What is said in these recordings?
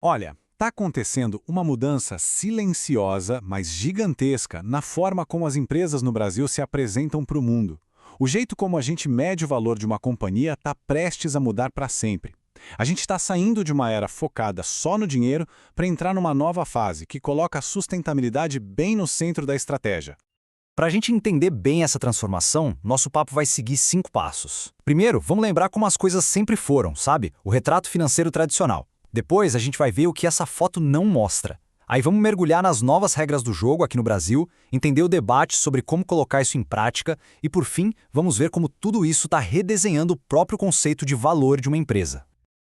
Olha, está acontecendo uma mudança silenciosa, mas gigantesca, na forma como as empresas no Brasil se apresentam para o mundo. O jeito como a gente mede o valor de uma companhia está prestes a mudar para sempre. A gente está saindo de uma era focada só no dinheiro para entrar numa nova fase que coloca a sustentabilidade bem no centro da estratégia. Para a gente entender bem essa transformação, nosso papo vai seguir 5 passos. Primeiro, vamos lembrar como as coisas sempre foram, sabe? O retrato financeiro tradicional. Depois, a gente vai ver o que essa foto não mostra. Aí vamos mergulhar nas novas regras do jogo aqui no Brasil, entender o debate sobre como colocar isso em prática e, por fim, vamos ver como tudo isso está redesenhando o próprio conceito de valor de uma empresa.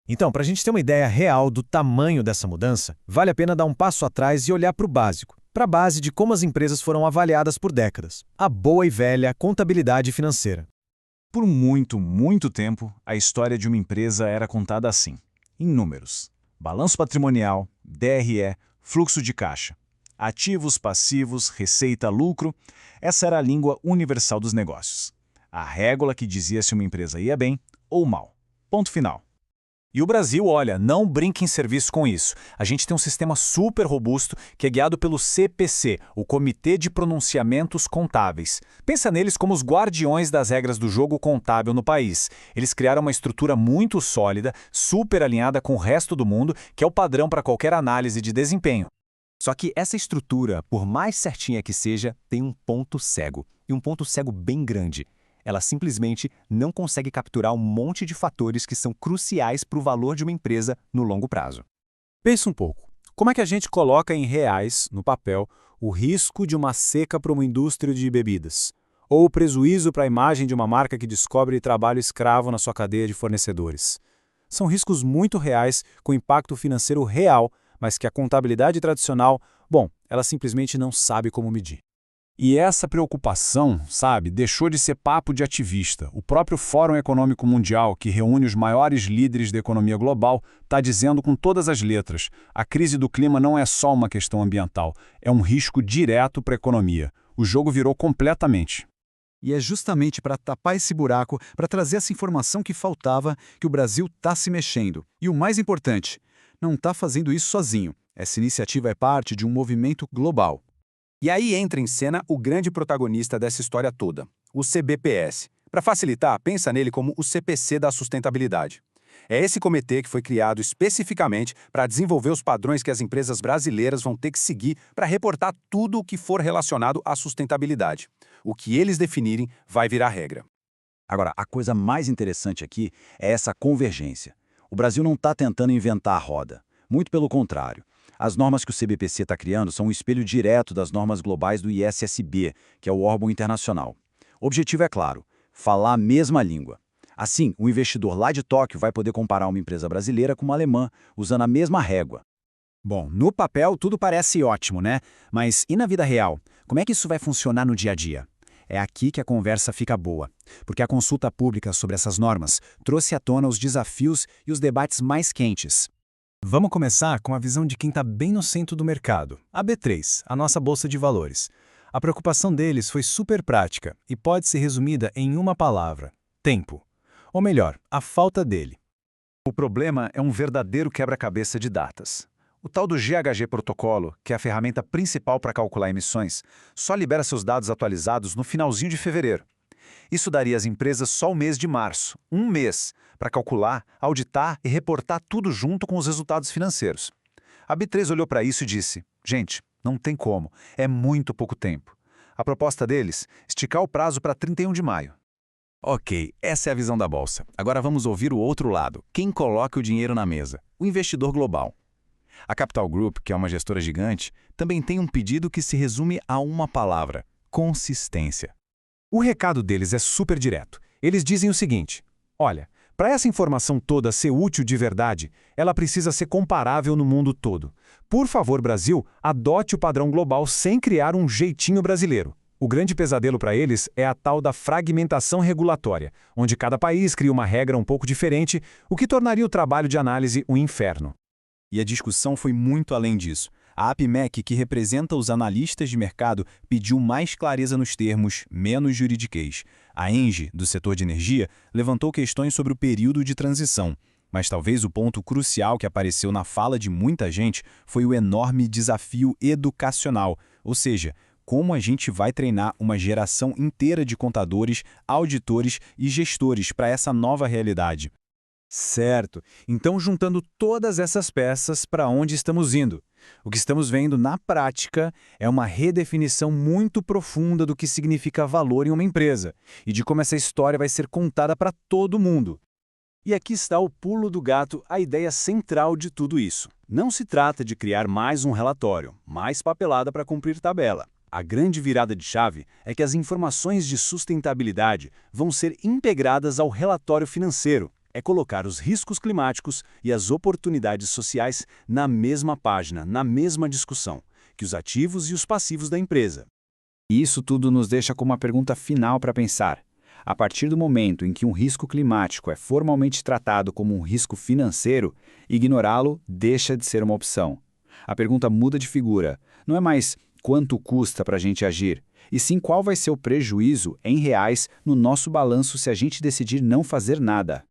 Então, para a gente ter uma ideia real do tamanho dessa mudança, vale a pena dar um passo atrás e olhar para o básico, para a base de como as empresas foram avaliadas por décadas, a boa e velha contabilidade financeira. Por muito tempo, a história de uma empresa era contada assim, em números: balanço patrimonial, DRE, fluxo de caixa, ativos, passivos, receita, lucro. Essa era a língua universal dos negócios. A régua que dizia se uma empresa ia bem ou mal. Ponto final. E o Brasil, olha, não brinca em serviço com isso. A gente tem um sistema super robusto que é guiado pelo CPC, o Comitê de Pronunciamentos Contábeis. Pensa neles como os guardiões das regras do jogo contábil no país. Eles criaram uma estrutura muito sólida, super alinhada com o resto do mundo, que é o padrão para qualquer análise de desempenho. Só que essa estrutura, por mais certinha que seja, tem um ponto cego. E um ponto cego bem grande. Ela simplesmente não consegue capturar um monte de fatores que são cruciais para o valor de uma empresa no longo prazo. Pensa um pouco. Como é que a gente coloca em reais, no papel, o risco de uma seca para uma indústria de bebidas? Ou o prejuízo para a imagem de uma marca que descobre trabalho escravo na sua cadeia de fornecedores? São riscos muito reais, com impacto financeiro real, mas que a contabilidade tradicional, ela simplesmente não sabe como medir. E essa preocupação, sabe, deixou de ser papo de ativista. O próprio Fórum Econômico Mundial, que reúne os maiores líderes da economia global, está dizendo com todas as letras: a crise do clima não é só uma questão ambiental, é um risco direto para a economia. O jogo virou completamente. E é justamente para tapar esse buraco, para trazer essa informação que faltava, que o Brasil está se mexendo. E o mais importante, não está fazendo isso sozinho. Essa iniciativa é parte de um movimento global. E aí entra em cena o grande protagonista dessa história toda, o CBPS. Para facilitar, pensa nele como o CPC da sustentabilidade. É esse comitê que foi criado especificamente para desenvolver os padrões que as empresas brasileiras vão ter que seguir para reportar tudo o que for relacionado à sustentabilidade. O que eles definirem vai virar regra. Agora, a coisa mais interessante aqui é essa convergência. O Brasil não está tentando inventar a roda. Muito pelo contrário. As normas que o CBPC está criando são um espelho direto das normas globais do ISSB, que é o órgão internacional. O objetivo é claro: falar a mesma língua. Assim, o investidor lá de Tóquio vai poder comparar uma empresa brasileira com uma alemã, usando a mesma régua. Bom, no papel tudo parece ótimo, né? Mas e na vida real? Como é que isso vai funcionar no dia a dia? É aqui que a conversa fica boa, porque a consulta pública sobre essas normas trouxe à tona os desafios e os debates mais quentes. Vamos começar com a visão de quem está bem no centro do mercado, a B3, a nossa bolsa de valores. A preocupação deles foi super prática e pode ser resumida em uma palavra: tempo. Ou melhor, a falta dele. O problema é um verdadeiro quebra-cabeça de datas. O tal do GHG Protocolo, que é a ferramenta principal para calcular emissões, só libera seus dados atualizados no finalzinho de fevereiro. Isso daria às empresas só o mês de março, um mês, para calcular, auditar e reportar tudo junto com os resultados financeiros. A B3 olhou para isso e disse: gente, não tem como, é muito pouco tempo. A proposta deles: esticar o prazo para 31 de maio. Ok, essa é a visão da bolsa. Agora vamos ouvir o outro lado. Quem coloca o dinheiro na mesa? O investidor global. A Capital Group, que é uma gestora gigante, também tem um pedido que se resume a uma palavra: consistência. O recado deles é super direto. Eles dizem o seguinte: olha, para essa informação toda ser útil de verdade, ela precisa ser comparável no mundo todo. Por favor, Brasil, adote o padrão global sem criar um jeitinho brasileiro. O grande pesadelo para eles é a tal da fragmentação regulatória, onde cada país cria uma regra um pouco diferente, o que tornaria o trabalho de análise um inferno. E a discussão foi muito além disso. A APMEC, que representa os analistas de mercado, pediu mais clareza nos termos, menos juridiquês. A ENGIE, do setor de energia, levantou questões sobre o período de transição. Mas talvez o ponto crucial que apareceu na fala de muita gente foi o enorme desafio educacional, ou seja, como a gente vai treinar uma geração inteira de contadores, auditores e gestores para essa nova realidade. Certo. Então, juntando todas essas peças, para onde estamos indo? O que estamos vendo na prática é uma redefinição muito profunda do que significa valor em uma empresa e de como essa história vai ser contada para todo mundo. E aqui está o pulo do gato, a ideia central de tudo isso. Não se trata de criar mais um relatório, mais papelada para cumprir tabela. A grande virada de chave é que as informações de sustentabilidade vão ser integradas ao relatório financeiro. É colocar os riscos climáticos e as oportunidades sociais na mesma página, na mesma discussão, que os ativos e os passivos da empresa. E isso tudo nos deixa com uma pergunta final para pensar. A partir do momento em que um risco climático é formalmente tratado como um risco financeiro, ignorá-lo deixa de ser uma opção. A pergunta muda de figura. Não é mais quanto custa para a gente agir, e sim qual vai ser o prejuízo em reais no nosso balanço se a gente decidir não fazer nada.